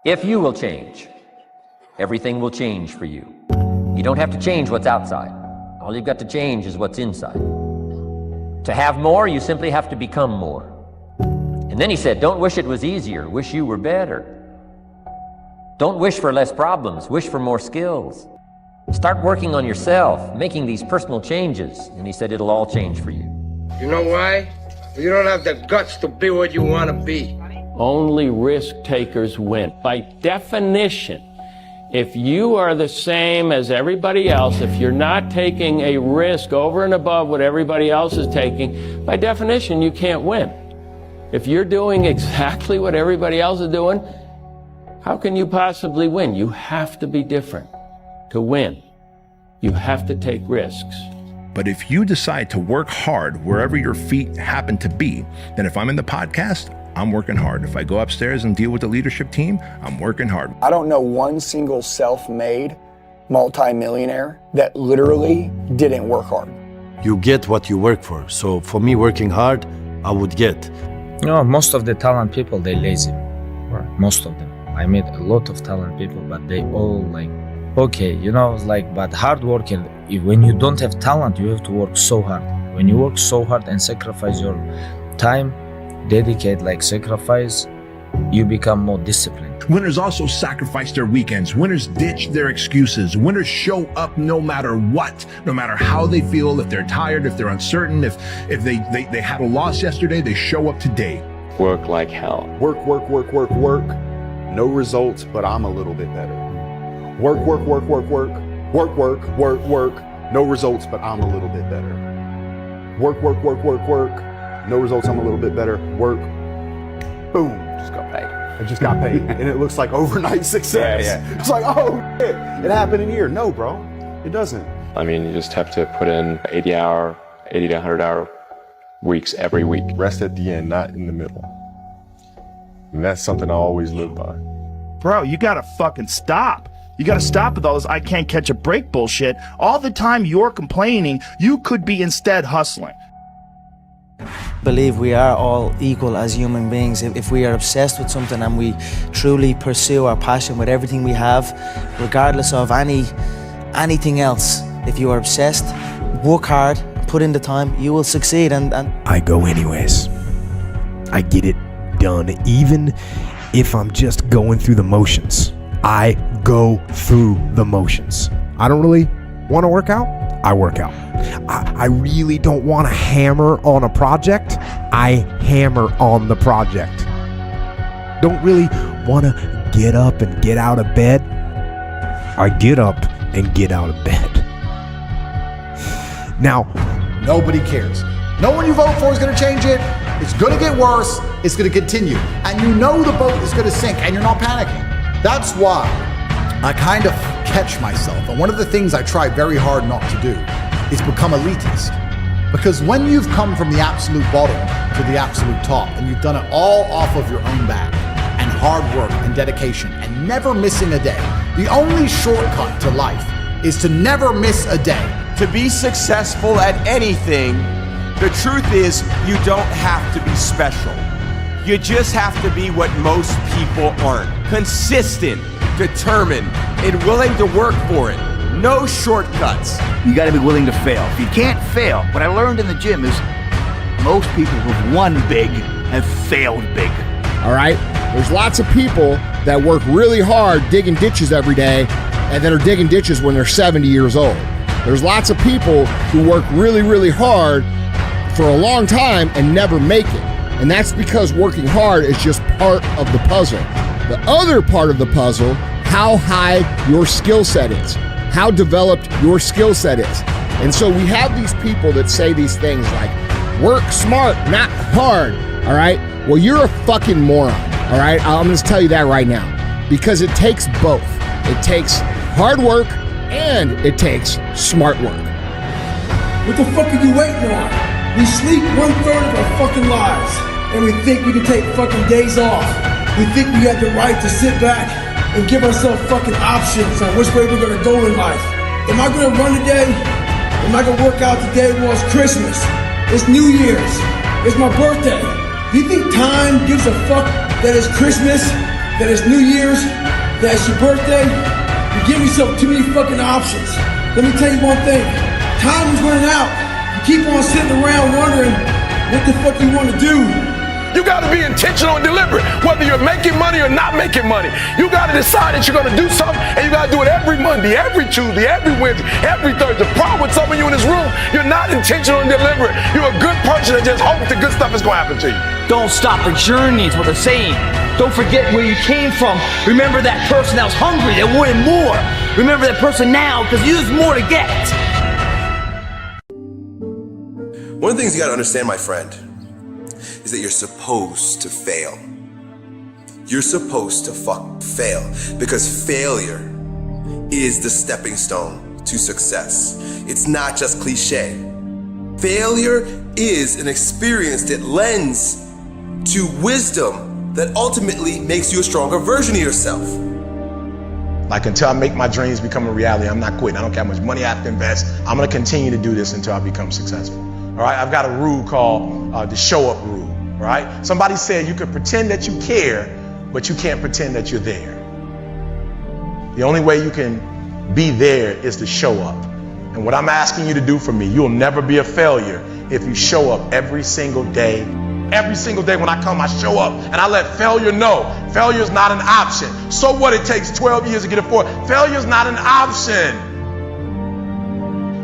If you will change, everything will change for you. You don't have to change what's outside. All you've got to change is what's inside. To have more, you simply have to become more. And then he said, don't wish it was easier, wish you were better. Don't wish for less problems, wish for more skills. Start working on yourself, making these personal changes, and he said it'll all change for you. You know why? You don't have the guts to be what you want to be. Only risk takers win. By definition, if you are the same as everybody else, if you're not taking a risk over and above what everybody else is taking, by definition, you can't win. If you're doing exactly what everybody else is doing, how can you possibly win? You have to be different to win. You have to take risks. But if you decide to work hard wherever your feet happen to be, then if I'm in the podcast, I'm working hard. If I go upstairs and deal with the leadership team, I'm working hard. I don't know one single self-made multi-millionaire that literally didn't work hard. You get what you work for. So for me, working hard, I would get. You know, most of the talent people, they lazy. Most of them. I met a lot of talent people, but they all like, okay, you know, like, but hard working, when you don't have talent, you have to work so hard. When you work so hard and sacrifice your time, dedicate, like sacrifice, you become more disciplined. Winners also sacrifice their weekends. Winners ditch their excuses. Winners show up no matter what, no matter how they feel, if they're tired, if they're uncertain, if they had a loss yesterday, they show up today. Work like hell. Work. No results, but I'm a little bit better. Work. No results, but I'm a little bit better. Work. No results, I'm a little bit better. Work. Boom. Just got paid. I just got paid. And it looks like overnight success. Yeah. It's like, oh, shit. It happened in a year. No, bro. It doesn't. I mean, you just have to put in 80 to 100 hour weeks every week. Rest at the end, not in the middle. And that's something I always live by. Bro, you gotta fucking stop. You gotta stop with all this I can't catch a break bullshit. All the time you're complaining, you could be instead hustling. I believe we are all equal as human beings. If we are obsessed with something and we truly pursue our passion with everything we have, regardless of anything else, if you are obsessed, work hard, put in the time, you will succeed. And I go anyways. I get it done, even if I'm just going through the motions. I go through the motions. I don't really want to work out. I work out. I really don't want to hammer on a project. I hammer on the project. Don't really want to get up and get out of bed. I get up and get out of bed. Now, nobody cares. No one you vote for is going to change it. It's going to get worse. It's going to continue. And you know the boat is going to sink and you're not panicking. That's why I kind of catch myself. And one of the things I try very hard not to do is become elitist. Because when you've come from the absolute bottom to the absolute top and you've done it all off of your own back and hard work and dedication and never missing a day, the only shortcut to life is to never miss a day. To be successful at anything, the truth is you don't have to be special. You just have to be what most people aren't. Consistent, determined, and willing to work for it. No shortcuts. You gotta be willing to fail. If you can't fail, what I learned in the gym is most people who've won big have failed big. All right? There's lots of people that work really hard digging ditches every day and then are digging ditches when they're 70 years old. There's lots of people who work really, really hard for a long time and never make it. And that's because working hard is just part of the puzzle. The other part of the puzzle, how high your skill set is, how developed your skill set is. And so we have these people that say these things like, work smart, not hard, all right? Well, you're a fucking moron, all right? I'm gonna tell you that right now, because it takes both. It takes hard work and it takes smart work. What the fuck are you waiting on? We sleep 1/3 of our fucking lives, and we think we can take fucking days off. We think we have the right to sit back and give ourselves fucking options on which way we're gonna go in life. Am I gonna run today? Am I gonna work out today? Well, it's Christmas. It's New Year's. It's my birthday. Do you think time gives a fuck that it's Christmas? that it's New Year's, that it's your birthday, you give yourself too many fucking options. Let me tell you one thing, time is running out. You keep on sitting around wondering what the fuck you want to do. You got to be intentional and deliberate, whether you're making money or not making money. You got to decide that you're going to do something, and you got to do it every Monday, every Tuesday, every Wednesday, every Thursday. The problem with some of you in this room, you're not intentional and deliberate. You're a good person that just hopes the good stuff is going to happen to you. Don't stop the journey is what they're saying. Don't forget where you came from. Remember that person that was hungry, that wanted more. Remember that person now, because you have more to get. One of the things you got to understand, my friend, is that you're supposed to fail. You're supposed to fail, because failure is the stepping stone to success. It's not just cliche. Failure is an experience that lends to wisdom that ultimately makes you a stronger version of yourself. Like, until I make my dreams become a reality, I'm not quitting. I don't care how much money I have to invest. I'm gonna continue to do this until I become successful. All right, I've got a rule called the show up rule. Right? Somebody said you can pretend that you care, but you can't pretend that you're there. The only way you can be there is to show up. And what I'm asking you to do for me, you'll never be a failure if you show up every single day. Every single day when I come, I show up and I let failure know. Failure is not an option. So what? It takes 12 years to get it forward. Failure is not an option.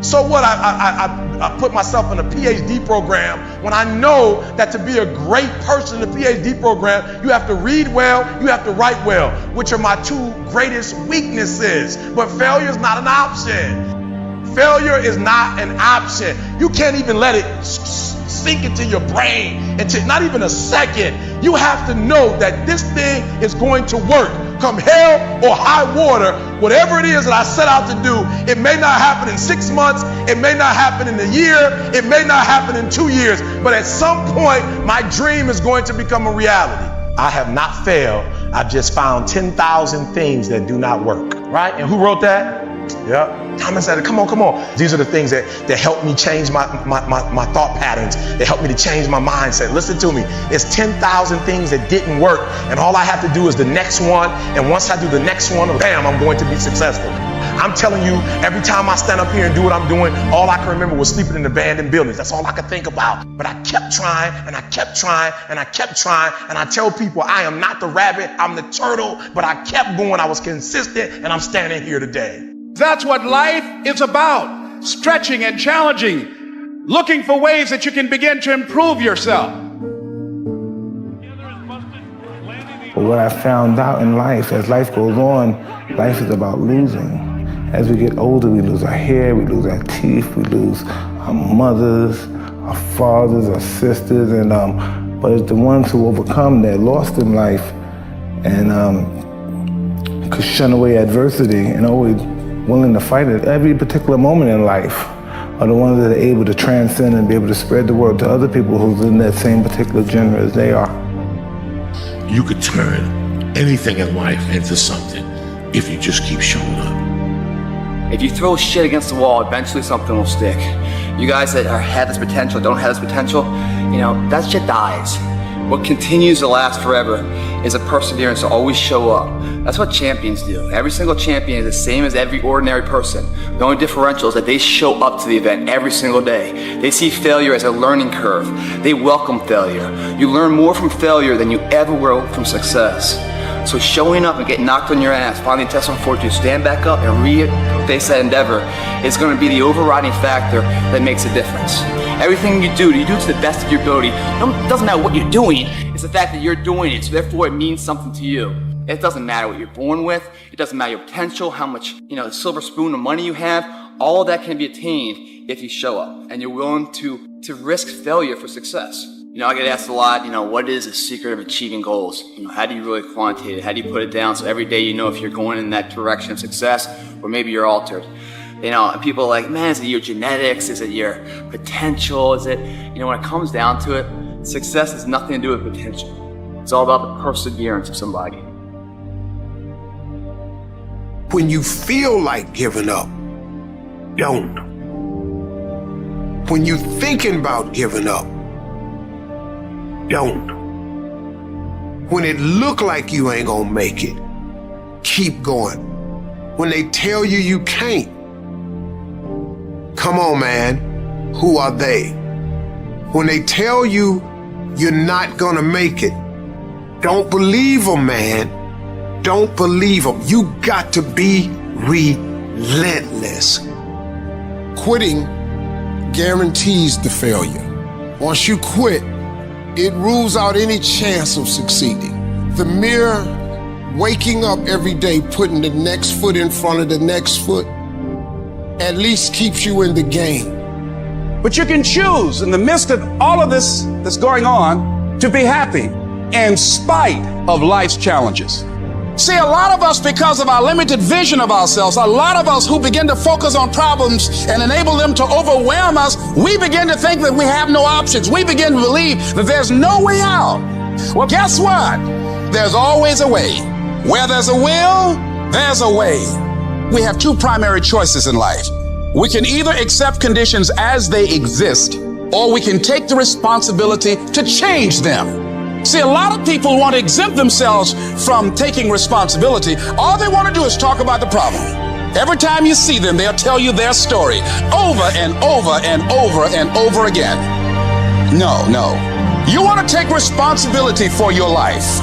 So what? I put myself in a PhD program when I know that to be a great person in the PhD program, you have to read well, you have to write well, which are my two greatest weaknesses. But failure is not an option. Failure is not an option. You can't even let it sink into your brain, into not even a second. You have to know that this thing is going to work. Come hell or high water, whatever it is that I set out to do, it may not happen in 6 months, it may not happen in a year, it may not happen in 2 years, but at some point, my dream is going to become a reality. I have not failed. I've just found 10,000 things that do not work, right? And who wrote that? Yep. Thomas said, come on. These are the things that help me change my thought patterns. They help me to change my mindset. Listen to me. It's 10,000 things that didn't work. And all I have to do is the next one. And once I do the next one, bam, I'm going to be successful. I'm telling you, every time I stand up here and do what I'm doing, all I can remember was sleeping in abandoned buildings. That's all I could think about. But I kept trying, and I kept trying, and I kept trying. And I tell people, I am not the rabbit, I'm the turtle. But I kept going, I was consistent, and I'm standing here today. That's what life is about. Stretching and challenging. Looking for ways that you can begin to improve yourself. But what I found out in life, as life goes on, life is about losing. As we get older, we lose our hair, we lose our teeth, we lose our mothers, our fathers, our sisters, and but it's the ones who overcome their lost in life and could shun away adversity and always willing to fight at every particular moment in life are the ones that are able to transcend and be able to spread the word to other people who's in that same particular genre as they are. You could turn anything in life into something if you just keep showing up. If you throw shit against the wall, eventually something will stick. You guys that have this potential, don't have this potential, that shit dies. What continues to last forever is a perseverance to always show up. That's what champions do. Every single champion is the same as every ordinary person. The only differential is that they show up to the event every single day. They see failure as a learning curve. They welcome failure. You learn more from failure than you ever will from success. So showing up and getting knocked on your ass, finding intestinal fortitude, stand back up and re-face that endeavor is going to be the overriding factor that makes a difference. Everything you do to the best of your ability. It doesn't matter what you're doing, it's the fact that you're doing it, so therefore it means something to you. It doesn't matter what you're born with, it doesn't matter your potential, how much, silver spoon of money you have, all of that can be attained if you show up and you're willing to risk failure for success. I get asked a lot, what is the secret of achieving goals? How do you really quantitate it? How do you put it down so every day you know if you're going in that direction of success or maybe you're altered? And people are like, man, is it your genetics? Is it your potential? Is it, when it comes down to it, success has nothing to do with potential. It's all about the perseverance of somebody. When you feel like giving up, don't. When you're thinking about giving up, don't. When it look like you ain't gonna make it, keep going. When they tell you you can't, come on, man, who are they? When they tell you you're not gonna make it, don't believe them, man. Don't believe them. You got to be relentless. Quitting guarantees the failure. Once you quit, it rules out any chance of succeeding. The mere waking up every day, putting the next foot in front of the next foot, at least keeps you in the game. But you can choose in the midst of all of this that's going on to be happy in spite of life's challenges. See, a lot of us, because of our limited vision of ourselves, a lot of us who begin to focus on problems and enable them to overwhelm us, we begin to think that we have no options. We begin to believe that there's no way out. Well, guess what? There's always a way. Where there's a will, there's a way. We have two primary choices in life. We can either accept conditions as they exist, or we can take the responsibility to change them. See, a lot of people want to exempt themselves from taking responsibility. All they want to do is talk about the problem. Every time you see them, they'll tell you their story over and over and over and over again. No. You want to take responsibility for your life.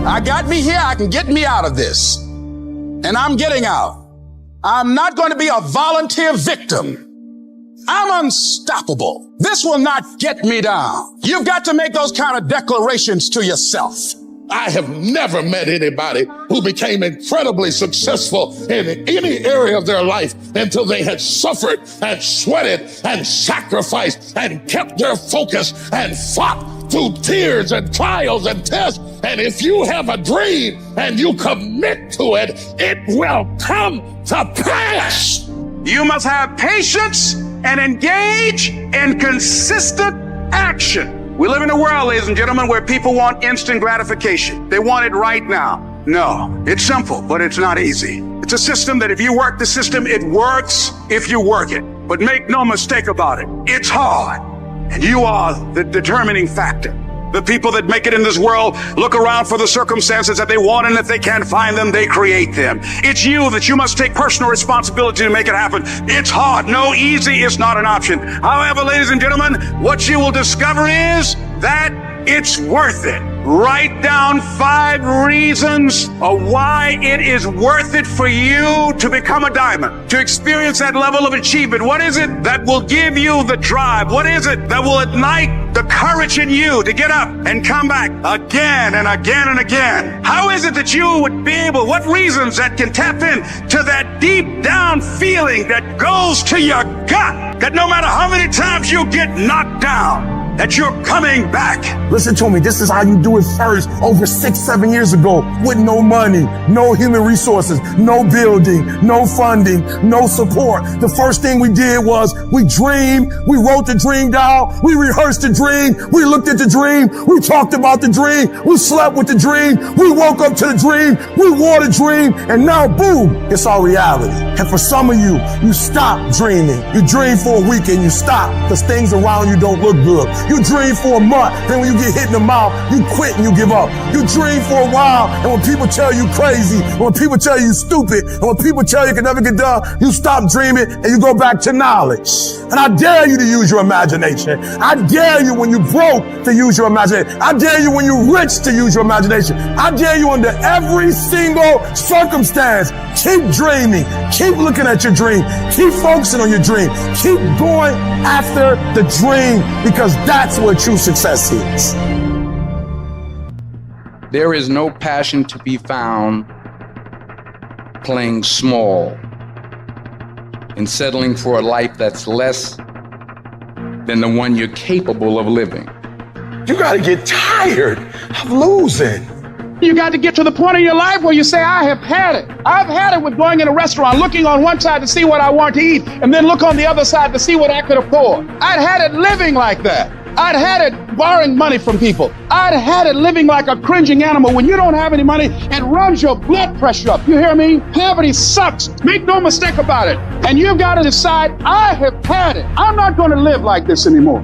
I got me here, I can get me out of this. And I'm getting out. I'm not going to be a volunteer victim. I'm unstoppable. This will not get me down. You've got to make those kind of declarations to yourself. I have never met anybody who became incredibly successful in any area of their life until they had suffered and sweated and sacrificed and kept their focus and fought through tears and trials and tests. And if you have a dream and you commit to it, it will come to pass. You must have patience and engage in consistent action. We live in a world, ladies and gentlemen, where people want instant gratification. They want it right now. No, it's simple, but it's not easy. It's a system that if you work the system, it works if you work it. But make no mistake about it, it's hard. And you are the determining factor. The people that make it in this world look around for the circumstances that they want, and if they can't find them, they create them. It's you that you must take personal responsibility to make it happen. It's hard. No, easy is not an option. However, ladies and gentlemen, what you will discover is that it's worth it. Write down 5 reasons of why it is worth it for you to become a diamond, to experience that level of achievement. What is it that will give you the drive? What is it that will ignite the courage in you to get up and come back again and again and again? How is it that you would be able, what reasons that can tap in to that deep down feeling that goes to your gut, that no matter how many times you get knocked down, that you're coming back? Listen to me, this is how you do it first, over 6-7 years ago, with no money, no human resources, no building, no funding, no support. The first thing we did was we dreamed, we wrote the dream down, we rehearsed the dream, we looked at the dream, we talked about the dream, we slept with the dream, we woke up to the dream, we wore the dream, and now boom, it's our reality. And for some of you, you stop dreaming. You dream for a week and you stop because things around you don't look good. You dream for a month, then when you get hit in the mouth, you quit and you give up. You dream for a while, and when people tell you crazy, and when people tell you stupid, and when people tell you can never get done, you stop dreaming and you go back to knowledge. And I dare you to use your imagination. I dare you when you broke to use your imagination. I dare you when you're rich to use your imagination. I dare you under every single circumstance. Keep dreaming. Keep looking at your dream. Keep focusing on your dream. Keep going after the dream, because that's where true success is. There is no passion to be found playing small and settling for a life that's less than the one you're capable of living. You gotta get tired of losing. You got to get to the point in your life where you say, I have had it. I've had it with going in a restaurant, looking on one side to see what I want to eat, and then look on the other side to see what I could afford. I'd had it living like that. I'd had it borrowing money from people. I'd had it living like a cringing animal. When you don't have any money, it runs your blood pressure up. You hear me? Poverty sucks. Make no mistake about it. And you've got to decide, I have had it. I'm not going to live like this anymore.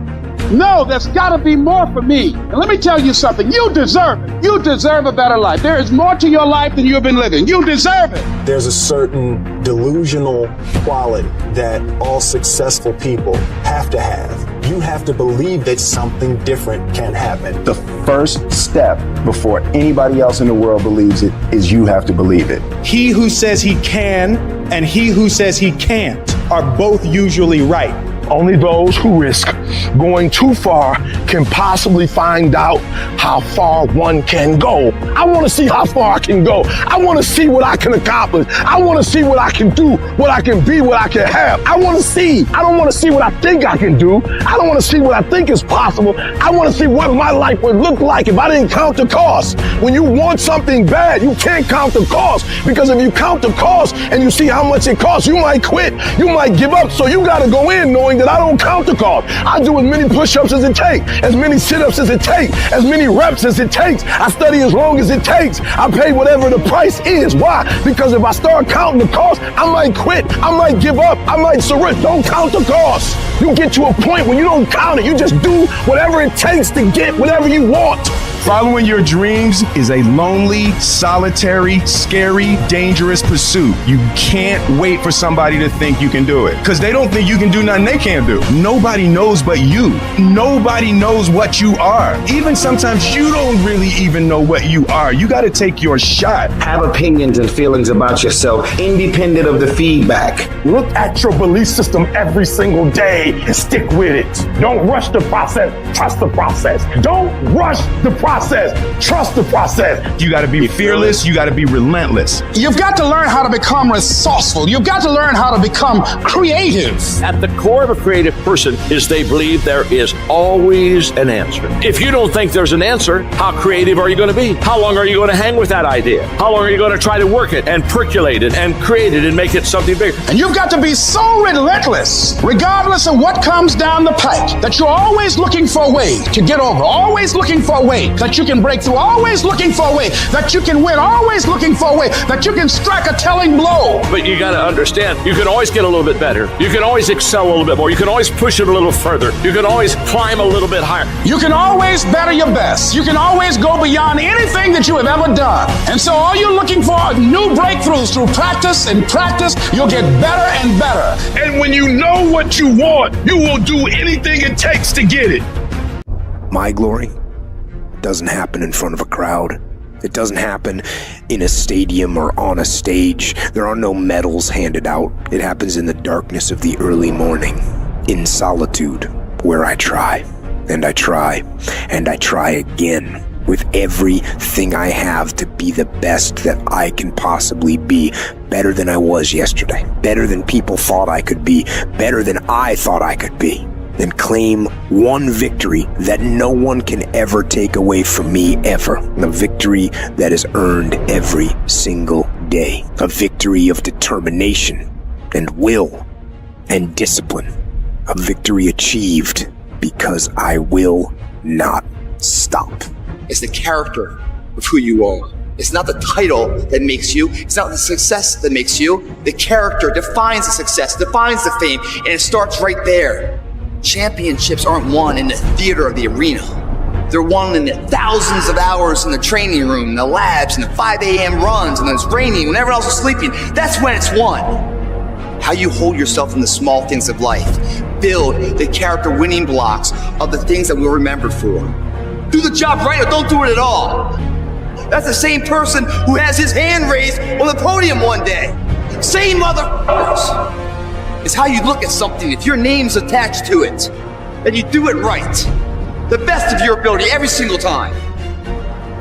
No, there's got to be more for me. And let me tell you something. You deserve it. You deserve a better life. There is more to your life than you've been living. You deserve it. There's a certain delusional quality that all successful people have to have. You have to believe that something different can happen. The first step before anybody else in the world believes it is you have to believe it. He who says he can and he who says he can't are both usually right. Only those who risk going too far can possibly find out how far one can go. I want to see how far I can go. I want to see what I can accomplish. I want to see what I can do, what I can be, what I can have. I want to see. I don't want to see what I think I can do. I don't want to see what I think is possible. I want to see what my life would look like if I didn't count the cost. When you want something bad, you can't count the cost, because if you count the cost and you see how much it costs, you might quit. You might give up. So you got to go in knowing that I don't count the cost. I do as many push-ups as it takes, as many sit-ups as it takes, as many reps as it takes. I study as long as it takes. I pay whatever the price is. Why? Because if I start counting the cost, I might quit. I might give up. I might surrender. Don't count the cost. You get to a point when you don't count it. You just do whatever it takes to get whatever you want. Following your dreams is a lonely, solitary, scary, dangerous pursuit. You can't wait for somebody to think you can do it, because they don't think you can do nothing they can't do. Nobody knows but you. Nobody knows what you are. Even sometimes you don't really even know what you are. You got to take your shot. Have opinions and feelings about yourself, independent of the feedback. Look at your belief system every single day and stick with it. Don't rush the process. Trust the process. Don't rush the process. Trust the process. You got to be fearless. You got to be relentless. You've got to learn how to become resourceful. You've got to learn how to become creative. At the core of a creative person is they believe there is always an answer. If you don't think there's an answer, how creative are you going to be? How long are you going to hang with that idea? How long are you going to try to work it and percolate it and create it and make it something bigger? And you've got to be so relentless, regardless of what comes down the pike, that you're always looking for a way to get over, always looking for a way that you can break through, always looking for a way that you can win, always looking for a way that you can strike a telling blow. But you got to understand, you can always get a little bit better. You can always excel a little bit more. You can always push it a little further. You can always climb a little bit higher. You can always better your best. You can always go beyond anything that you have ever done. And so all you're looking for are new breakthroughs through practice and practice. You'll get better and better. And when you know what you want, you will do anything it takes to get it. My glory doesn't happen in front of a crowd. It doesn't happen in a stadium or on a stage. There are no medals handed out. It happens in the darkness of the early morning, in solitude, where I try, and I try, and I try again, with everything I have to be the best that I can possibly be, better than I was yesterday, better than people thought I could be, better than I thought I could be. And claim one victory that no one can ever take away from me ever. A victory that is earned every single day. A victory of determination and will and discipline. A victory achieved because I will not stop. It's the character of who you are. It's not the title that makes you. It's not the success that makes you. The character defines the success, defines the fame, and it starts right there. Championships aren't won in the theater or the arena. They're won in the thousands of hours in the training room, in the labs, in the 5 a.m. runs, and when it's raining, when everyone else is sleeping. That's when it's won. How you hold yourself in the small things of life. Build the character winning blocks of the things that we're remembered for. Do the job right or don't do it at all. That's the same person who has his hand raised on the podium one day. Same motherfuckers. It's how you look at something. If your name's attached to it, then you do it right. The best of your ability every single time.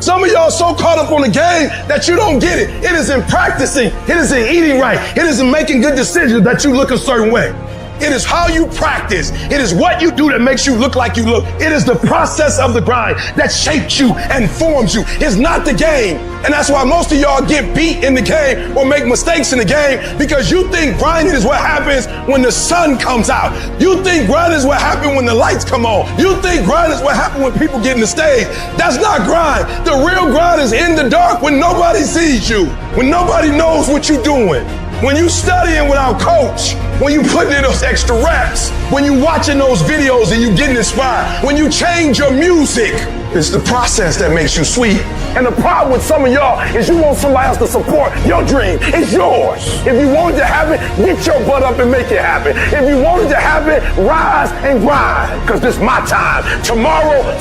Some of y'all so caught up on the game that you don't get it. It is in practicing. It is in eating right. It is in making good decisions that you look a certain way. It is how you practice. It is what you do that makes you look like you look. It is the process of the grind that shapes you and forms you. It's not the game. And that's why most of y'all get beat in the game or make mistakes in the game, because you think grinding is what happens when the sun comes out. You think grinding is what happens when the lights come on. You think grinding is what happens when people get in the stage. That's not grind. The real grind is in the dark when nobody sees you, when nobody knows what you're doing. When you studying without coach, when you putting in those extra reps, when you watching those videos and you getting inspired, when you change your music, it's the process that makes you sweet. And the problem with some of y'all is you want somebody else to support your dream. It's yours. If you want it to happen, get your butt up and make it happen. If you want it to happen, rise and grind. Because this is my time. Tomorrow.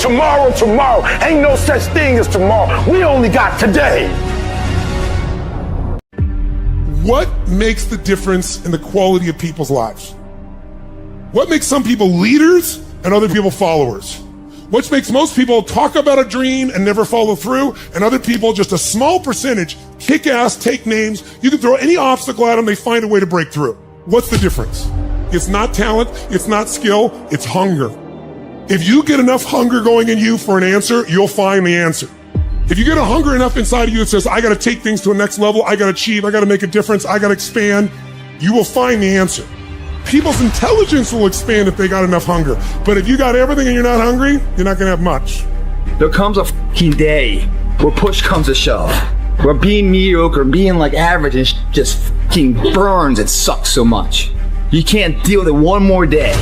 Ain't no such thing as tomorrow. We only got today. What makes the difference in the quality of people's lives? What makes some people leaders and other people followers? What makes most people talk about a dream and never follow through, and other people, just a small percentage, kick ass, take names. You can throw any obstacle at them, they find a way to break through. What's the difference? It's not talent, it's not skill, it's hunger. If you get enough hunger going in you for an answer, you'll find the answer. If you get a hunger enough inside of you that says, I gotta take things to a next level, I gotta achieve, I gotta make a difference, I gotta expand, you will find the answer. People's intelligence will expand if they got enough hunger. But if you got everything and you're not hungry, you're not gonna have much. There comes a fucking day where push comes to shove. Where being mediocre, being like average and just fucking burns and sucks so much. You can't deal with it one more day.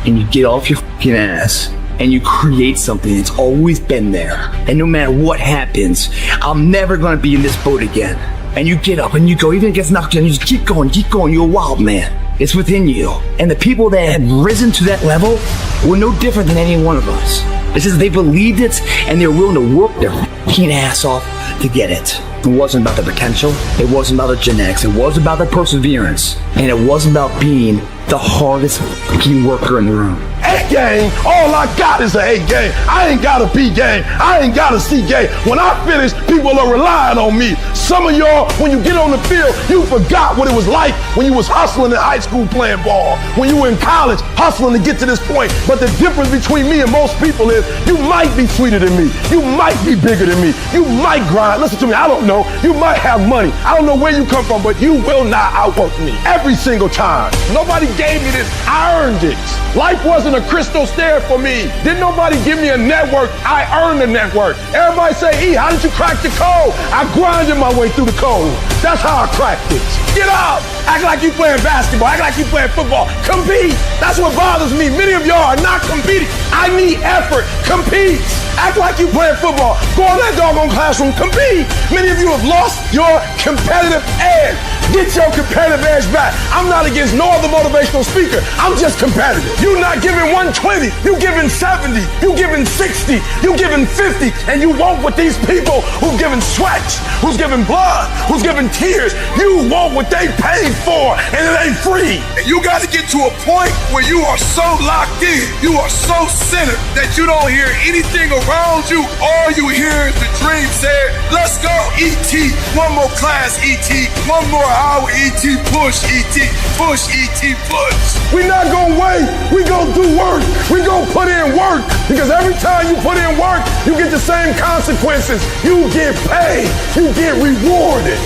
And you get off your fucking ass and you create something that's always been there. And no matter what happens, I'm never gonna be in this boat again. And you get up and you go, even if it gets knocked down, you just keep going, you're a wild man. It's within you. And the people that had risen to that level were no different than any one of us. It's just they believed it and they were willing to work their fucking ass off to get it. It wasn't about the potential. It wasn't about the genetics. It was about the perseverance. And it wasn't about being the hardest fucking worker in the room. A game, all I got is an A game. I ain't got a B game. I ain't got a C game. When I finish, people are relying on me. Some of y'all, when you get on the field, you forgot what it was like when you was hustling in high school playing ball, when you were in college hustling to get to this point. But the difference between me and most people is you might be sweeter than me. You might be bigger than me. You might grind. Listen to me, I don't know. You might have money. I don't know where you come from, but you will not outwork me every single time. Nobody gave me this. I earned it. Life wasn't a crystal stair for me. Didn't nobody give me a network. I earned the network. Everybody say, E, how did you crack the code? I grinded my way through the code. That's how I cracked it. Get up. Act like you playing basketball. Act like you playing football. Compete. That's what bothers me. Many of y'all are not competing. I need effort. Compete. Act like you playing football. Go in that doggone classroom. Compete. Many of you have lost your competitive edge. Get your competitive edge back. I'm not against no other motivational speaker. I'm just competitive. You're not giving 120. You giving 70. You giving 60. You giving 50. And you want what these people who've given sweat, who's giving blood, who's giving tears, you want what they paid for, and it ain't free. And you got to get to a point where you are so locked in, you are so centered that you don't hear anything around you. All you hear is the dream said, let's go, E.T. One more class, E.T. One more hour, E.T. Push, E.T. Push, E.T. Push. We're not gonna wait. We gonna do work. We gonna put in work. Because every time you put in work, you get the same consequences. You get paid. You get rewarded.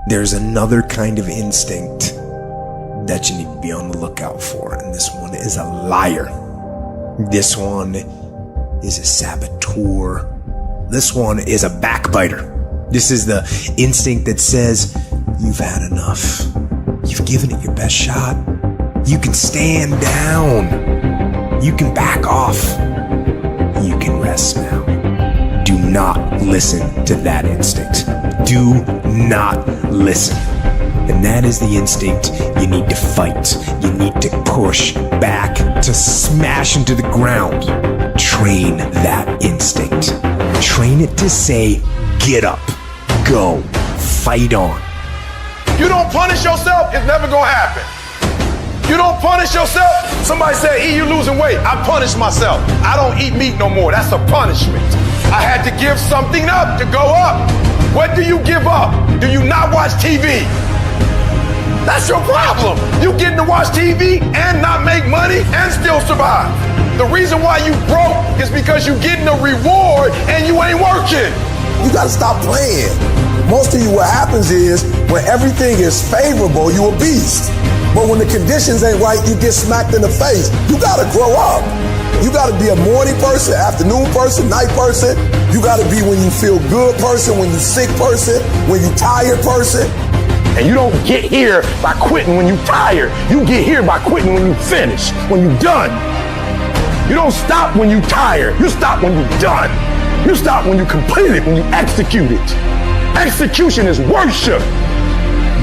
There's another kind of instinct that you need to be on the lookout for, and this one is a liar. This one is a saboteur. This one is a backbiter. This is the instinct that says, you've had enough. You've given it your best shot. You can stand down. You can back off. You can rest now. Do not listen to that instinct. Do not listen. And that is the instinct you need to fight. You need to push back, to smash into the ground. Train that instinct. Train it to say, get up, go, fight on. You don't punish yourself, it's never gonna happen. You don't punish yourself. Somebody said, E, you losing weight. I punish myself. I don't eat meat no more. That's a punishment. I had to give something up to go up. What do you give up? Do you not watch TV? That's your problem. You getting to watch TV and not make money and still survive. The reason why you broke is because you getting a reward and you ain't working. You gotta stop playing. Most of you, what happens is when everything is favorable, you a beast. But when the conditions ain't right, you get smacked in the face. You gotta grow up. You gotta be a morning person, afternoon person, night person. You gotta be when you feel good person, when you sick person, when you tired person. And you don't get here by quitting when you're tired. You get here by quitting when you finish, when you're done. You don't stop when you're tired. You stop when you're done. You stop when you complete it, when you execute it. Execution is worship.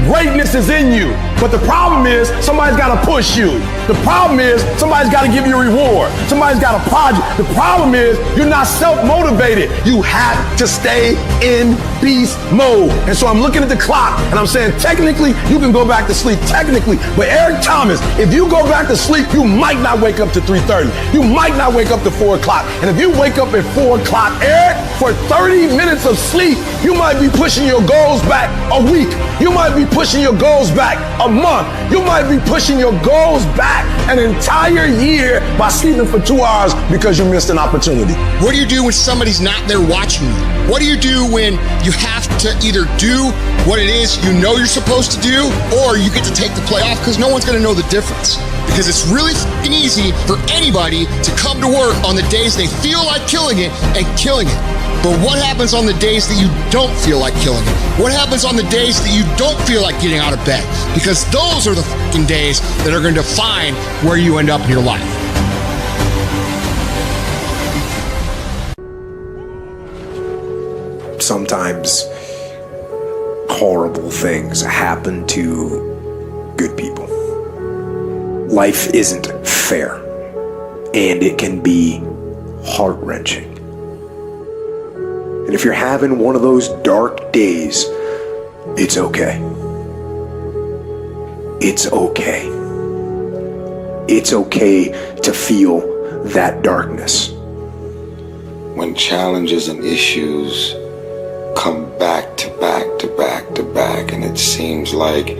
Greatness is in you. But the problem is somebody's got to push you. The problem is somebody's got to give you a reward. Somebody's got to prod you. The problem is you're not self-motivated. You have to stay in beast mode. And so I'm looking at the clock and I'm saying, technically, you can go back to sleep. Technically. But Eric Thomas, if you go back to sleep, you might not wake up to 3:30. You might not wake up to 4 o'clock. And if you wake up at 4 o'clock, Eric, for 30 minutes of sleep, you might be pushing your goals back a week. You might be pushing your goals back a month. You might be pushing your goals back an entire year by sleeping for 2 hours because you missed an opportunity. What do you do when somebody's not there watching you? What do you do when you have to either do what it is you know you're supposed to do, or you get to take the play off because no one's going to know the difference? Because it's really f***ing easy for anybody to come to work on the days they feel like killing it and killing it. But what happens on the days that you don't feel like killing it? What happens on the days that you don't feel like getting out of bed? Because those are the f***ing days that are going to define where you end up in your life. Sometimes horrible things happen to good people. Life isn't fair, and it can be heart-wrenching. And if you're having one of those dark days, it's okay. It's okay. It's okay to feel that darkness. When challenges and issues come back to back to back to back, and it seems like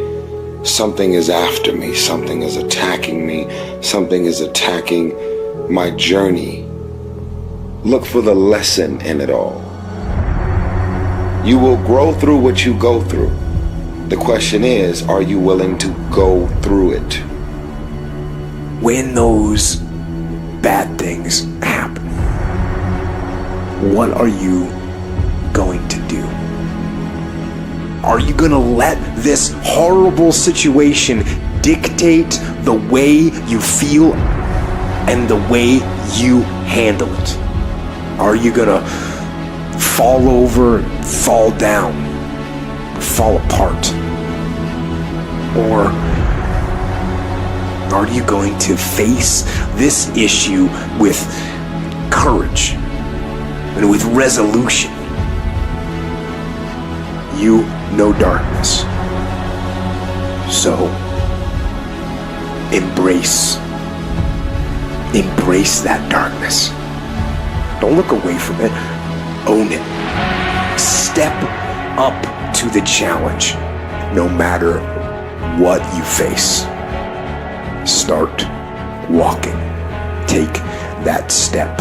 something is after me, something is attacking me, something is attacking my journey, look for the lesson in it all. You will grow through what you go through. The question is, are you willing to go through it? When those bad things happen, what are you going to do? Are you going to let this horrible situation dictate the way you feel and the way you handle it? Are you going to fall over, fall down, fall apart? Or are you going to face this issue with courage and with resolution? You know darkness, so embrace that darkness. Don't look away from it. Own it. Step up to the challenge, no matter what you face. Start walking. Take that step.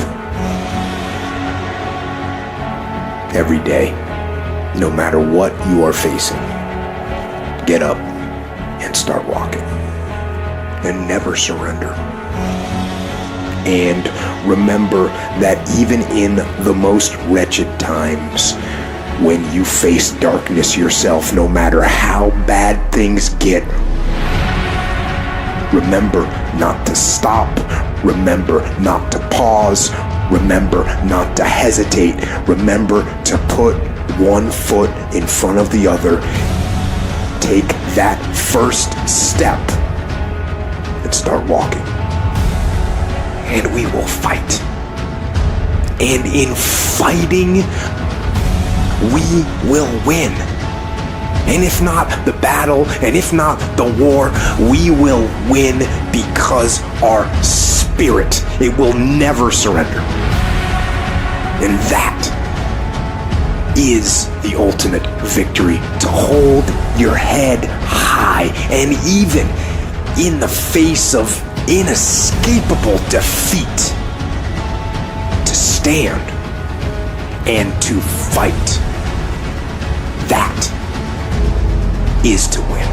Every day, no matter what you are facing, get up and start walking. And never surrender. And remember that even in the most wretched times, when you face darkness yourself, no matter how bad things get, remember not to stop. Remember not to pause. Remember not to hesitate. Remember to put one foot in front of the other. Take that first step and start walking. And we will fight. And in fighting, we will win. And if not the battle, and if not the war, we will win because our spirit, it will never surrender. And that is the ultimate victory, to hold your head high, and even in the face of inescapable defeat, to stand and to fight. That is to win.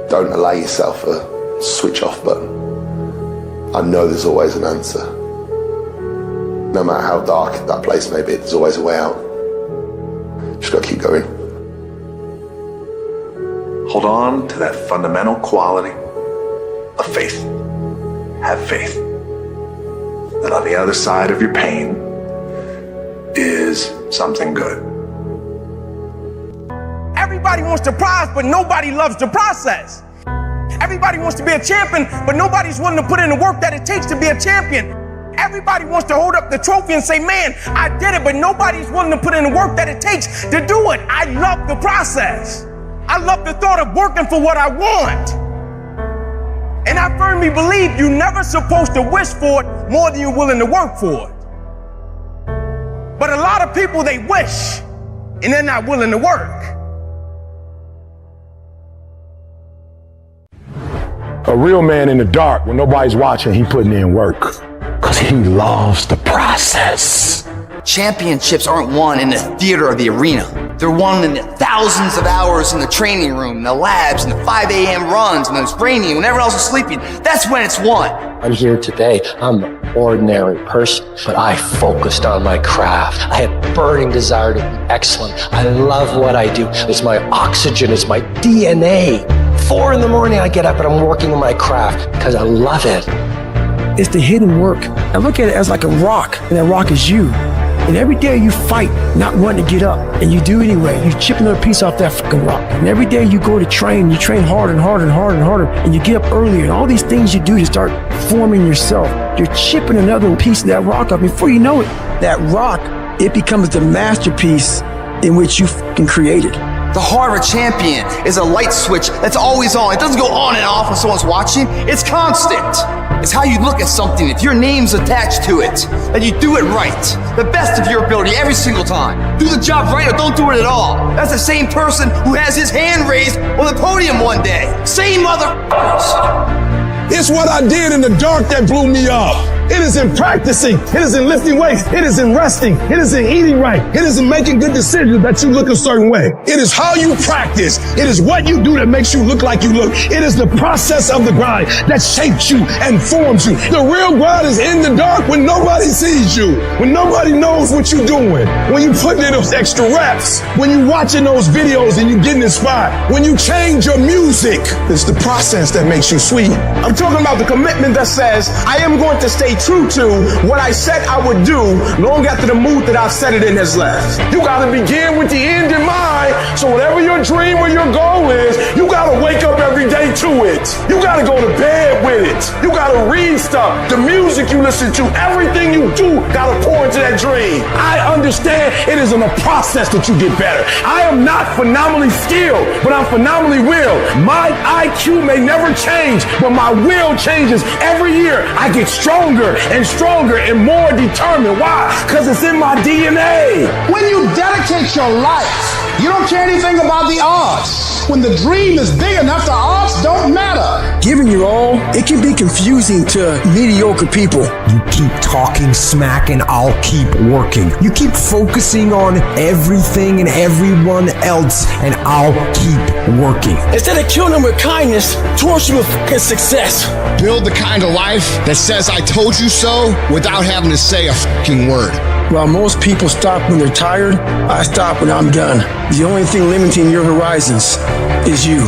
Don't allow yourself a switch off button. I know there's always an answer. No matter how dark that place may be, there's always a way out. Just gotta keep going. Hold on to that fundamental quality of faith. Have faith that on the other side of your pain is something good. Everybody wants to prize, but nobody loves the process. Everybody wants to be a champion, but nobody's willing to put in the work that it takes to be a champion. Everybody wants to hold up the trophy and say, man, I did it, but nobody's willing to put in the work that it takes to do it. I love the process. I love the thought of working for what I want. And I firmly believe you're never supposed to wish for it more than you're willing to work for it. But a lot of people, they wish, and they're not willing to work. A real man in the dark, when nobody's watching, he putting in work. Because he loves the process. Championships aren't won in the theater or the arena. They're won in the thousands of hours in the training room, the labs, and the 5 a.m. runs, and when it's raining, when everyone else is sleeping. That's when it's won. I'm here today. I'm an ordinary person, but I focused on my craft. I had burning desire to be excellent. I love what I do. It's my oxygen. It's my DNA. 4 in the morning, I get up and I'm working on my craft because I love it. It's the hidden work. I look at it as like a rock, and that rock is you. And every day you fight, not wanting to get up, and you do anyway. You chip another piece off that fucking rock. And every day you go to train, you train harder and harder and harder and harder, and you get up earlier, and all these things you do to start forming yourself. You're chipping another piece of that rock up. Before you know it, that rock, it becomes the masterpiece in which you fucking created. The heart of a champion is a light switch that's always on. It doesn't go on and off when someone's watching. It's constant. It's how you look at something. If your name's attached to it, that you do it right, the best of your ability every single time. Do the job right or don't do it at all. That's the same person who has his hand raised on the podium one day. Same motherfuckers. It's what I did in the dark that blew me up. It is in practicing. It is in lifting weights. It is in resting. It is in eating right. It is in making good decisions that you look a certain way. It is how you practice. It is what you do that makes you look like you look. It is the process of the grind that shapes you and forms you. The real grind is in the dark when nobody sees you, when nobody knows what you're doing, when you put in those extra reps, when you're watching those videos and you're getting inspired, when you change your music. It's the process that makes you sweet. I'm talking about the commitment that says, I am going to stay true to what I said I would do long after the mood that I've set it in has left. You gotta begin with the end in mind, so whatever your dream or your goal is, you gotta wake up every day to it. You gotta go to bed with it. You gotta read stuff. The music you listen to, everything you do gotta pour into that dream. I understand it is in a process that you get better. I am not phenomenally skilled, but I'm phenomenally willed. My IQ may never change, but my will changes every year. I get stronger and stronger and more determined. Why? Because it's in my DNA. When you dedicate your life, you don't care anything about the odds. When the dream is big enough, the odds don't matter. Giving your all, it can be confusing to mediocre people. You keep talking smack and I'll keep working. You keep focusing on everything and everyone else and I'll keep working. Instead of killing them with kindness, torch them with fucking success. Build the kind of life that says I told you so without having to say a fucking word. While most people stop when they're tired, I stop when I'm done. The only thing limiting your horizons is you.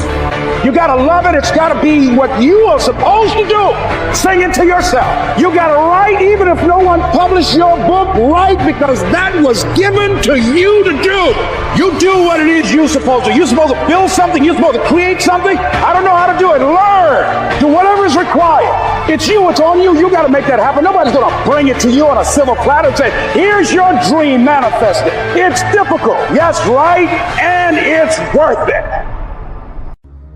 You gotta love it. It's gotta be what you are supposed to do. Sing it to yourself. You gotta write even if no one published your book. Write because that was given to you to do. You do what it is you're supposed to. You're supposed to build something. You're supposed to create something. I don't know how to do it. Learn. Do whatever is required. It's you. It's on you. You gotta make that happen. Nobody's gonna bring it to you on a silver platter and say, here's your dream manifested. It's difficult. Yes, right? And it's worth it.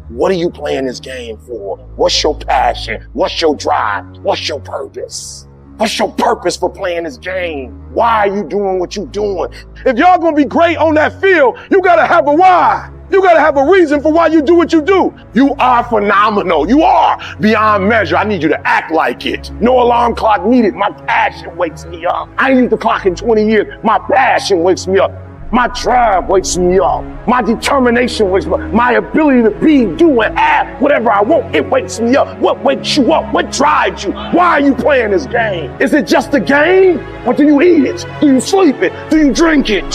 What are you playing this game for? What's your passion? What's your drive? What's your purpose? What's your purpose for playing this game? Why are you doing what you're doing? If y'all gonna be great on that field, you gotta have a why. You gotta have a reason for why you do what you do. You are phenomenal. You are beyond measure. I need you to act like it. No alarm clock needed. My passion wakes me up. I ain't used the clock in 20 years. My passion wakes me up. My drive wakes me up. My determination wakes me up. My ability to be, do, and have whatever I want, it wakes me up. What wakes you up? What drives you? Why are you playing this game? Is it just a game? Or do you eat it? Do you sleep it? Do you drink it?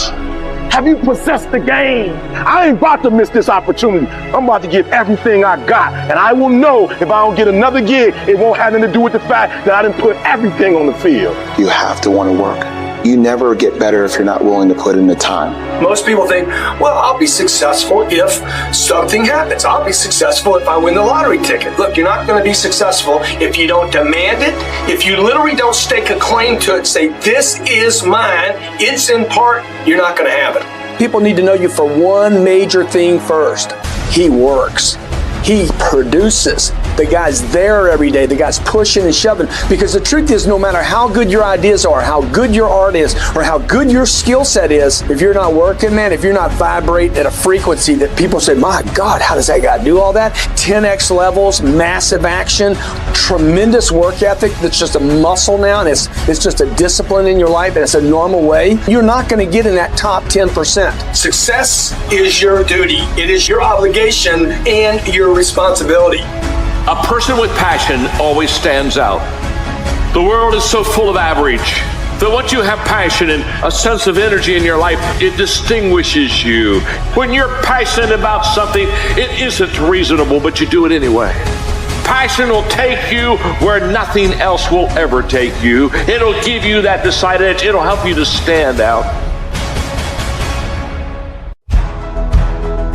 Have you possessed the game? I ain't about to miss this opportunity. I'm about to give everything I got. And I will know if I don't get another gig, it won't have anything to do with the fact that I didn't put everything on the field. You have to want to work. You never get better if you're not willing to put in the time. Most people think, well, I'll be successful if something happens. I'll be successful if I win the lottery ticket. Look, you're not going to be successful if you don't demand it, if you literally don't stake a claim to it, say, this is mine, it's in part, you're not going to have it. People need to know you for one major thing first. He works. He produces. The guy's there every day. The guy's pushing and shoving. Because the truth is, no matter how good your ideas are, how good your art is, or how good your skill set is, if you're not working, man, if you're not vibrating at a frequency that people say, my God, how does that guy do all that? 10x levels, massive action, tremendous work ethic that's just a muscle now, and it's just a discipline in your life, and it's a normal way. You're not going to get in that top 10%. Success is your duty. It is your obligation and your responsibility. A person with passion always stands out. The world is so full of average that once you have passion and a sense of energy in your life, it distinguishes you. When you're passionate about something, it isn't reasonable, but you do it anyway. Passion will take you where nothing else will ever take you. It'll give you that decided edge. It'll help you to stand out.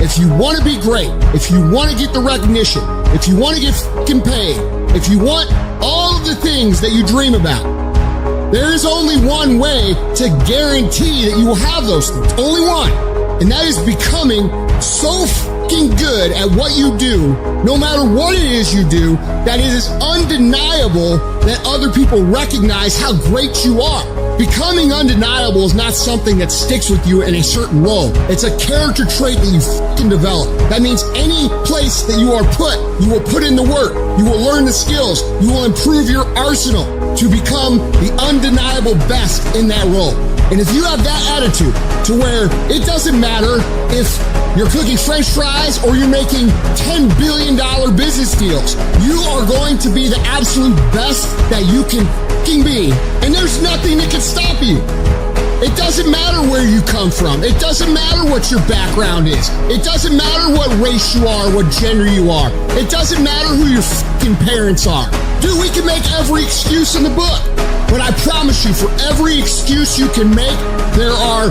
If you want to be great, if you want to get the recognition, if you want to get fucking paid, if you want all of the things that you dream about, there is only one way to guarantee that you will have those things. Only one. And that is becoming so fucking good at what you do, no matter what it is you do, that it is undeniable that other people recognize how great you are. Becoming undeniable is not something that sticks with you in a certain role. It's a character trait that you fucking develop. That means any place that you are put, you will put in the work, you will learn the skills, you will improve your arsenal to become the undeniable best in that role. And if you have that attitude to where it doesn't matter if you're cooking French fries or you're making $10 billion business deals, you are going to be the absolute best that you can fucking be. And there's nothing that can stop you. It doesn't matter where you come from. It doesn't matter what your background is. It doesn't matter what race you are, what gender you are. It doesn't matter who your fucking parents are. Dude, we can make every excuse in the book. But I promise you, for every excuse you can make, there are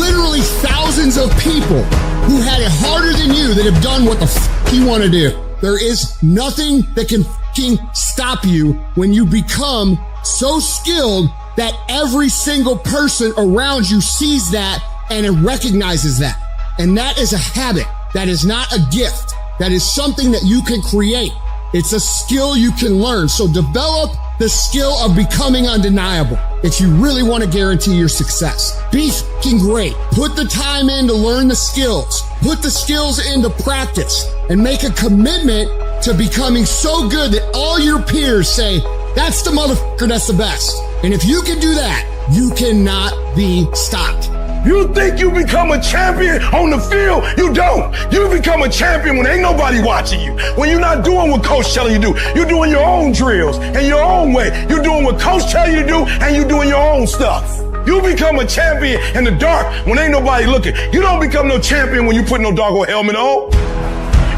literally thousands of people who had it harder than you that have done what the fuck you want to do. There is nothing that can fucking stop you when you become so skilled that every single person around you sees that and it recognizes that. And that is a habit. That is not a gift. That is something that you can create. It's a skill you can learn. So develop the skill of becoming undeniable if you really want to guarantee your success. Be fucking great. Put the time in to learn the skills. Put the skills into practice and make a commitment to becoming so good that all your peers say, that's the motherfucker that's the best. And if you can do that, you cannot be stopped. You think you become a champion on the field? You don't. You become a champion when ain't nobody watching you. When you're not doing what coach telling you to do. You're doing your own drills in your own way. You're doing what coach telling you to do, and you're doing your own stuff. You become a champion in the dark when ain't nobody looking. You don't become no champion when you put no doggone helmet on.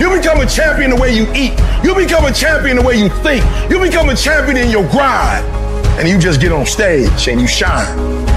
You become a champion the way you eat. You become a champion the way you think. You become a champion in your grind. And you just get on stage and you shine.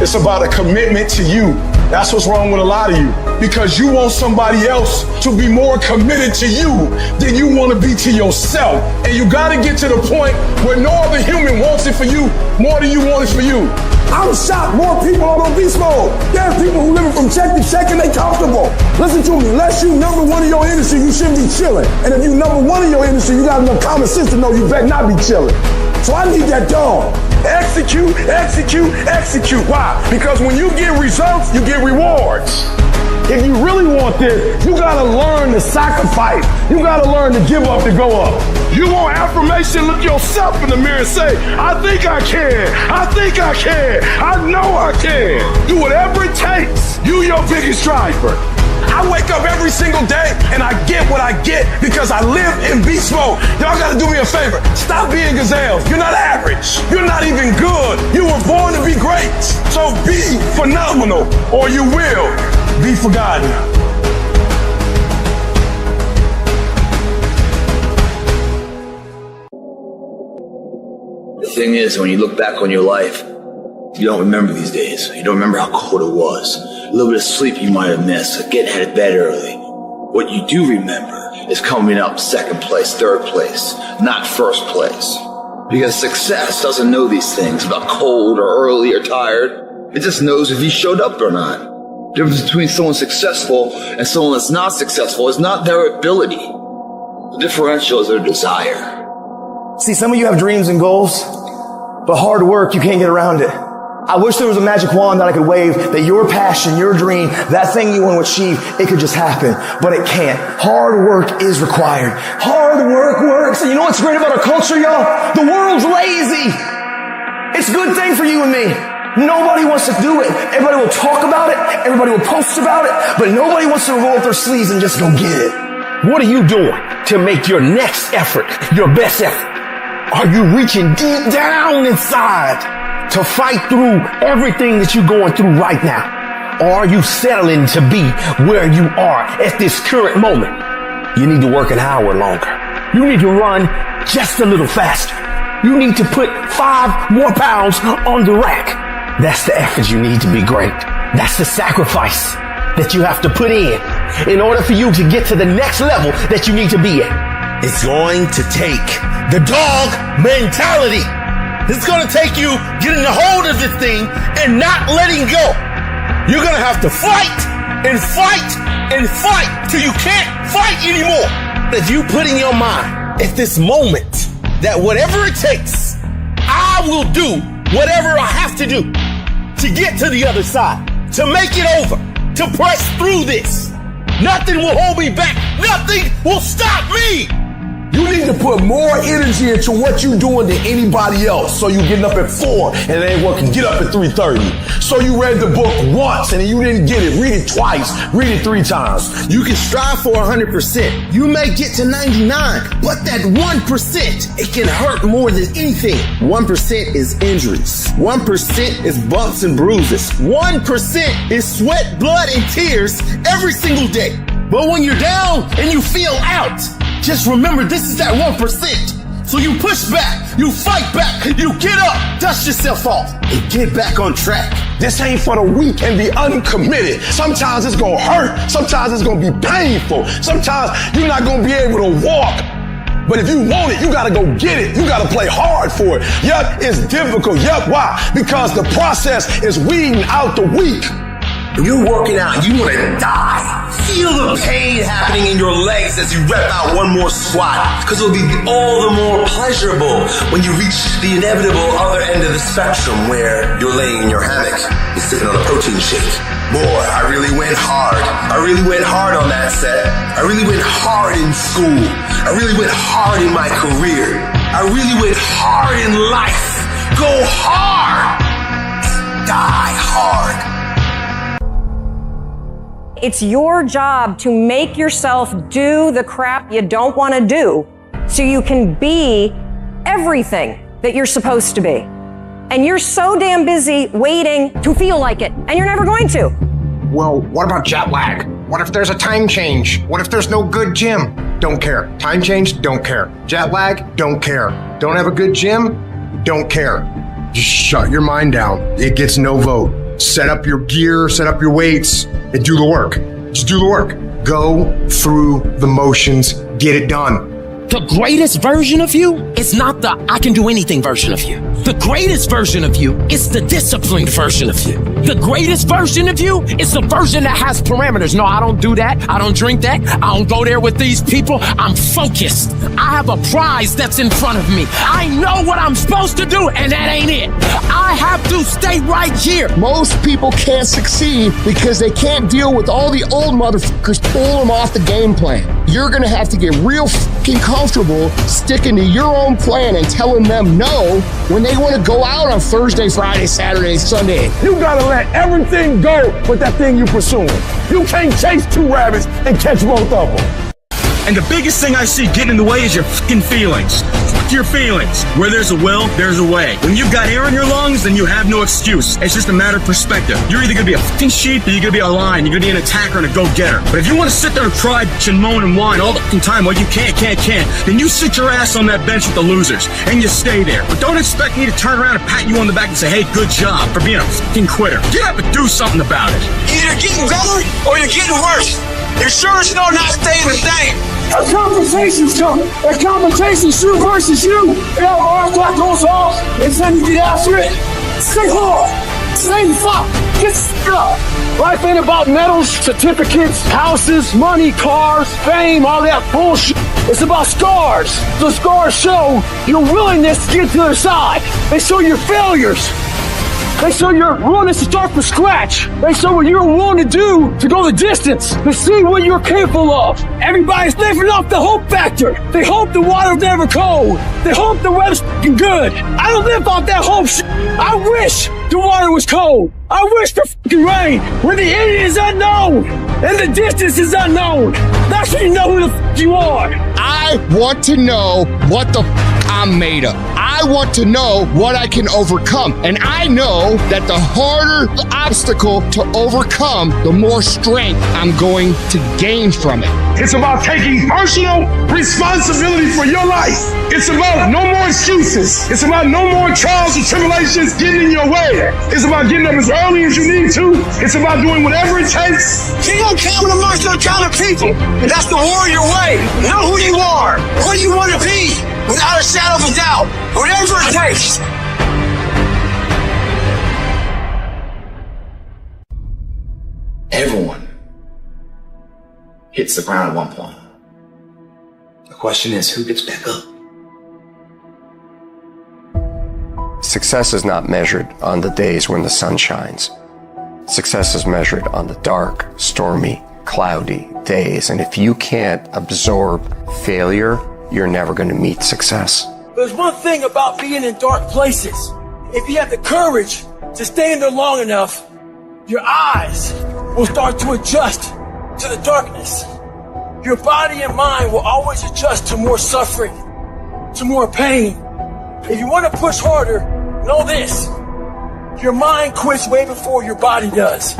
It's about a commitment to you. That's what's wrong with a lot of you. Because you want somebody else to be more committed to you than you want to be to yourself. And you got to get to the point where no other human wants it for you more than you want it for you. I'm shocked more people on beast mode. There's people who living from check to check and they comfortable. Listen to me, unless you number one in your industry, you shouldn't be chilling. And if you number one in your industry, you got enough common sense to know you better not be chilling. So I need that dog. Execute, execute, execute. Why? Because when you get results, you get rewards. If you really want this, you gotta learn to sacrifice. You gotta learn to give up to go up. You want affirmation? Look yourself in the mirror and say, I think I can. I think I can. I know I can. Do whatever it takes. You your biggest driver. I wake up every single day and I get what I get because I live in beast mode. Y'all gotta do me a favor. Stop being gazelles. You're not average. You're not even good. You were born to be great. So be phenomenal or you will be forgotten. The thing is, when you look back on your life, you don't remember these days. You don't remember how cold it was. A little bit of sleep you might have missed, getting out of bed early. What you do remember is coming up second place, third place, not first place. Because success doesn't know these things about cold or early or tired. It just knows if you showed up or not. The difference between someone successful and someone that's not successful is not their ability. The differential is their desire. See, some of you have dreams and goals, but hard work, you can't get around it. I wish there was a magic wand that I could wave, that your passion, your dream, that thing you want to achieve, it could just happen, but it can't. Hard work is required. Hard work works. And you know what's great about our culture, y'all? The world's lazy. It's a good thing for you and me. Nobody wants to do it. Everybody will talk about it. Everybody will post about it, but nobody wants to roll up their sleeves and just go get it. What are you doing to make your next effort your best effort? Are you reaching deep down inside to fight through everything that you're going through right now? Or are you settling to be where you are at this current moment? You need to work an hour longer. You need to run just a little faster. You need to put 5 more pounds on the rack. That's the effort you need to be great. That's the sacrifice that you have to put in order for you to get to the next level that you need to be at. It's going to take the dog mentality. It's going to take you getting a hold of this thing and not letting go. You're going to have to fight and fight and fight till you can't fight anymore. If you put in your mind at this moment that whatever it takes, I will do whatever I have to do to get to the other side, to make it over, to press through this. Nothing will hold me back. Nothing will stop me. You need to put more energy into what you're doing than anybody else. So you getting up at 4 and it ain't working. Get up at 3:30. So you read the book once and you didn't get it. Read it twice. Read it 3 times. You can strive for 100%. You may get to 99, but that 1%, it can hurt more than anything. 1% is injuries. 1% is bumps and bruises. 1% is sweat, blood, and tears every single day. But when you're down and you feel out, just remember this is that 1%. So you push back, you fight back, you get up, dust yourself off, and get back on track. This ain't for the weak and the uncommitted. Sometimes it's gonna hurt. Sometimes it's gonna be painful. Sometimes you're not gonna be able to walk. But if you want it, you gotta go get it. You gotta play hard for it. Yup, it's difficult. Yup, why? Because the process is weeding out the weak. When you're working out, you want to die. Feel the pain happening in your legs as you rep out one more squat, because it'll be all the more pleasurable when you reach the inevitable other end of the spectrum where you're laying in your hammock, you're sipping on a protein shake. Boy, I really went hard. I really went hard on that set. I really went hard in school. I really went hard in my career. I really went hard in life. Go hard. Die hard. It's your job to make yourself do the crap you don't want to do so you can be everything that you're supposed to be. And you're so damn busy waiting to feel like it, and you're never going to. Well, what about jet lag? What if there's a time change? What if there's no good gym? Don't care. Time change? Don't care. Jet lag? Don't care. Don't have a good gym? Don't care. Just shut your mind down. It gets no vote. Set up your gear, set up your weights, and do the work. Just do the work. Go through the motions, get it done. The greatest version of you is not the I can do anything version of you. The greatest version of you is the disciplined version of you. The greatest version of you is the version that has parameters. No, I don't do that. I don't drink that. I don't go there with these people. I'm focused. I have a prize that's in front of me. I know what I'm supposed to do, and that ain't it. I have do, stay right here. Most people can't succeed because they can't deal with all the old motherfuckers pull them off the game plan. You're gonna have to get real fucking comfortable sticking to your own plan and telling them no when they want to go out on Thursday, Friday, Saturday, Sunday. You gotta let everything go with that thing you're pursuing. You can't chase two rabbits and catch both of them. And the biggest thing I see getting in the way is your fucking feelings. Fuck your feelings. Where there's a will, there's a way. When you've got air in your lungs, then you have no excuse. It's just a matter of perspective. You're either gonna be a fucking sheep or you're gonna be a lion. You're gonna be an attacker and a go-getter. But if you wanna sit there and cry, bitch, and moan and whine all the fucking time while you can't, then you sit your ass on that bench with the losers and you stay there. But don't expect me to turn around and pat you on the back and say, hey, good job for being a fucking quitter. Get up and do something about it. Either getting better or you're getting worse. You're sure as no not staying the same. A conversation's coming. A conversation's you versus you. And our clock goes off, and then you get after it. Stay hard. Stay the fuck. Get stuck. Life ain't about medals, certificates, houses, money, cars, fame, all that bullshit. It's about scars. The scars show your willingness to get to the other side. They show your failures. They show your willingness to start from scratch. They show what you're willing to do to go the distance, to see what you're capable of. Everybody's living off the hope factor. They hope the water's never cold. They hope the weather's fucking good. I don't live off that hope shit. I wish the water was cold. I wish for fucking rain. When the end is unknown and the distance is unknown, that's when you know who the fuck you are. I want to know what the I'm made of. I want to know what I can overcome. And I know that the harder the obstacle to overcome, the more strength I'm going to gain from it. It's about taking personal responsibility for your life. It's about no more excuses. It's about no more trials and tribulations getting in your way. It's about getting up as early as you need to. It's about doing whatever it takes. King of common amongst your kind of people. And that's the warrior way. Know who you are, what you want to be, without a shadow of a doubt. Whatever it takes. Everyone hits the ground at one point. The question is, who gets back up? Success is not measured on the days when the sun shines. Success is measured on the dark, stormy, cloudy days. And if you can't absorb failure, you're never going to meet success. There's one thing about being in dark places. If you have the courage to stay in there long enough, your eyes will start to adjust to the darkness. Your body and mind will always adjust to more suffering, to more pain. If you want to push harder, know this. Your mind quits way before your body does.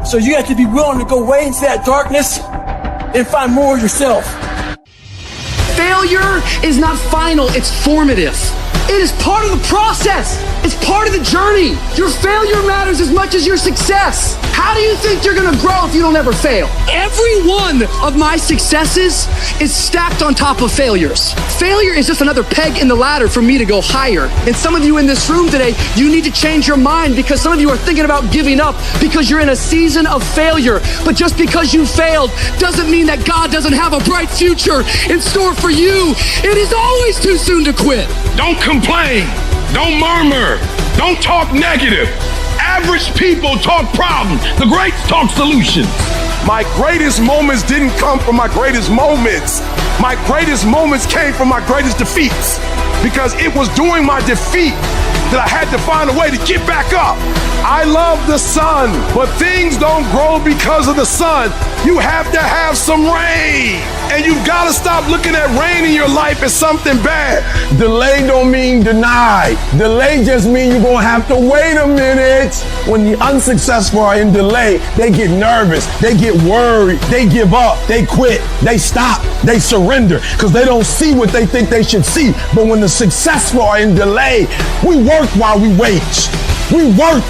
So you have to be willing to go way into that darkness and find more of yourself. Failure is not final, it's formative. It is part of the process. It's part of the journey. Your failure matters as much as your success. How do you think you're gonna grow if you don't ever fail? Every one of my successes is stacked on top of failures. Failure is just another peg in the ladder for me to go higher. And some of you in this room today, you need to change your mind because some of you are thinking about giving up because you're in a season of failure. But just because you failed doesn't mean that God doesn't have a bright future in store for you. It is always too soon to quit. Don't complain. Don't murmur. Don't talk negative. Average people talk problems. The greats talk solutions. My greatest moments didn't come from my greatest moments. My greatest moments came from my greatest defeats. Because it was during my defeat that I had to find a way to get back up. I love the sun, but things don't grow because of the sun. You have to have some rain. And you've got to stop looking at rain in your life as something bad. Delay don't mean denied. Delay just means you're going to have to wait a minute. When the unsuccessful are in delay, they get nervous. They get worried. They give up. They quit. They stop. They surrender because they don't see what they think they should see. But when the successful are in delay, we work while we wait. We work,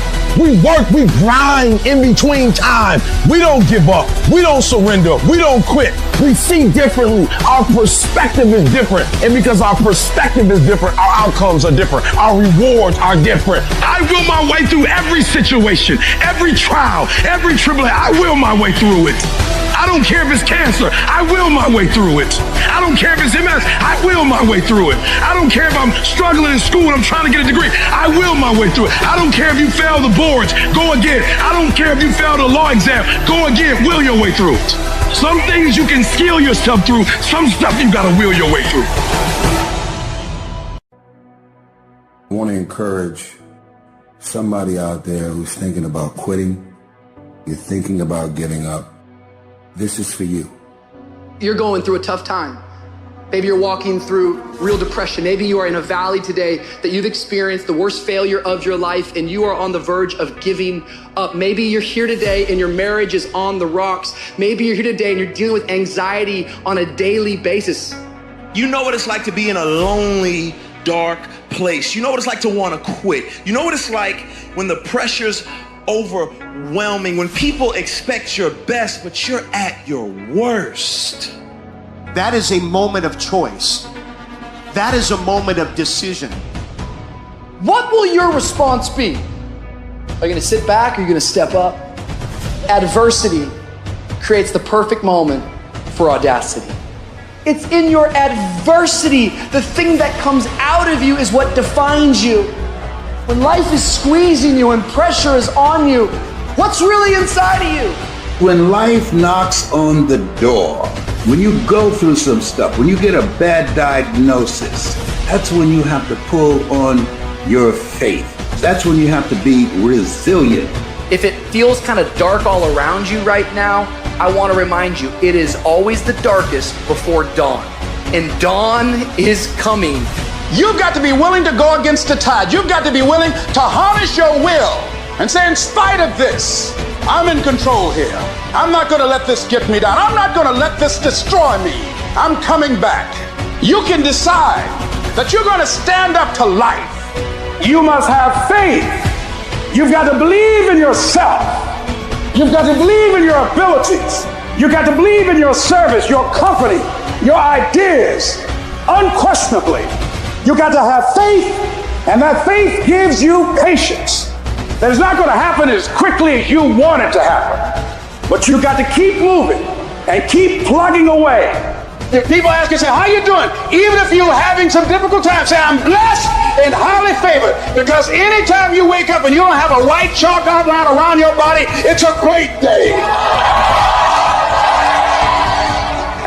we grind in between time. We don't give up. We don't surrender. We don't quit. We see differently. Our perspective is different. And because our perspective is different, our outcomes are different. Our rewards are different. I will my way through every every situation, every trial, every tribulation. I will my way through it. I don't care if it's cancer. I will my way through it. I don't care if it's MS. I will my way through it. I don't care if I'm struggling in school and I'm trying to get a degree. I will my way through it. I don't care if you fail the boards. Go again. I don't care if you fail the law exam. Go again. Will your way through it. Some things you can skill yourself through. Some stuff you gotta will your way through. I want to encourage somebody out there who's thinking about quitting. You're thinking about giving up. This is for you. You're going through a tough time. Maybe you're walking through real depression. Maybe you are in a valley today that you've experienced the worst failure of your life and you are on the verge of giving up. Maybe you're here today and your marriage is on the rocks. Maybe you're here today and you're dealing with anxiety on a daily basis. You know what it's like to be in a lonely, dark place. You know what it's like to want to quit. You know what it's like when the pressure's overwhelming, when people expect your best, but you're at your worst. That is a moment of choice. That is a moment of decision. What will your response be? Are you going to sit back or are you going to step up? Adversity creates the perfect moment for audacity. It's in your adversity. The thing that comes out of you is what defines you. When life is squeezing you and pressure is on you, what's really inside of you? When life knocks on the door, when you go through some stuff, when you get a bad diagnosis, that's when you have to pull on your faith. That's when you have to be resilient. If it feels kind of dark all around you right now, I want to remind you, it is always the darkest before dawn. And dawn is coming. You've got to be willing to go against the tide. You've got to be willing to harness your will and say, in spite of this, I'm in control here. I'm not going to let this get me down. I'm not going to let this destroy me. I'm coming back. You can decide that you're going to stand up to life. You must have faith. You've got to believe in yourself. You've got to believe in your abilities. You've got to believe in your service, your company, your ideas. Unquestionably, you got to have faith, and that faith gives you patience. That is not going to happen as quickly as you want it to happen. But you got to keep moving and keep plugging away. If people ask you, say, how you doing? Even if you're having some difficult times, say, I'm blessed and highly favored. Because anytime you wake up and you don't have a white chalk outline around your body, it's a great day.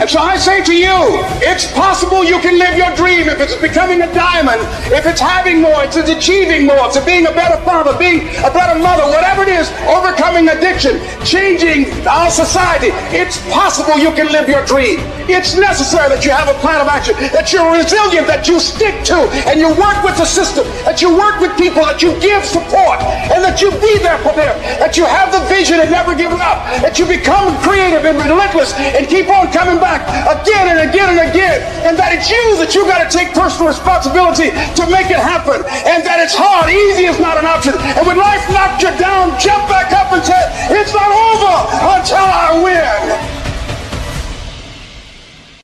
And so I say to you, it's possible you can live your dream. If it's becoming a diamond, if it's having more, it's achieving more, it's being a better father, being a better mother, whatever it is, overcoming addiction, changing our society. It's possible you can live your dream. It's necessary that you have a plan of action, that you're resilient, that you stick to, and you work with the system, that you work with people, that you give support, and that you be there for them, that you have the vision and never give up, that you become creative and relentless and keep on coming back again and again and again, and that it's you that you got to take personal responsibility to make it happen, and that it's hard. Easy is not an option. And when life knocks you down, jump back up and say, it's not over until I win.